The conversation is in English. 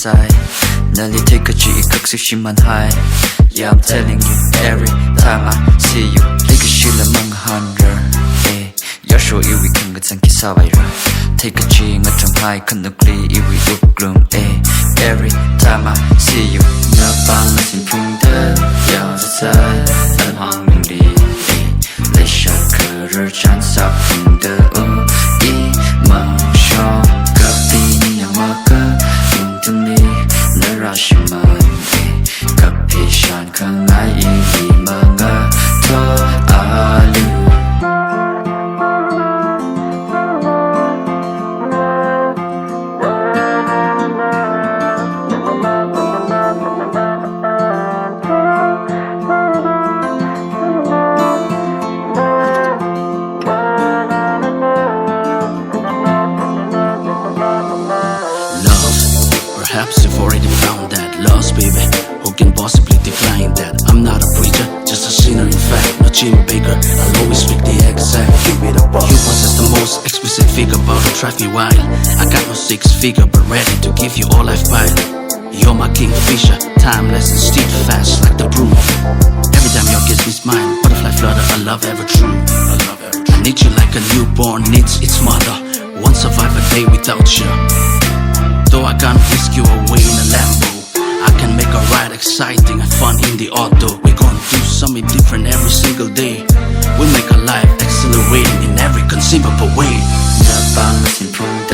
side 널리 태극지 극습심한 high. Yeah, I'm telling you, every time I see you 내게 실험한 hunger. 여쇼 이위 큰것 생기 사바이라 태극지 어쩜 high 큰 늑리 이위 우그름. Every time I see you 몇 방은 진풍들 여섯 살 난 황룡리 내 샤크를 잔사풍들 이망숑 커피 냥 먹어 인등리 늘 하시면 커피 션 강나이 이망아 더 알리. Perhaps you've already found that lost baby. Who can possibly decline that? I'm not a preacher, just a sinner in fact. No Jim Baker, I'll always speak the exact. Give it a ball. You possess the most exquisite figure, about to drive me wild. I got no six figure, but ready to give you all I've piled. You're my kingfisher, timeless and steadfast like the broom. Every time your kiss meets mine, butterfly flutter, a love ever true. I need you like a newborn needs its mother. Won't survive a day without you. Though I can't whisk you away in a Lambo, I can make a ride exciting and fun in the auto. We're gonna do something different every single day. We'll make our life exhilarating in every conceivable way. 내 방은 진풍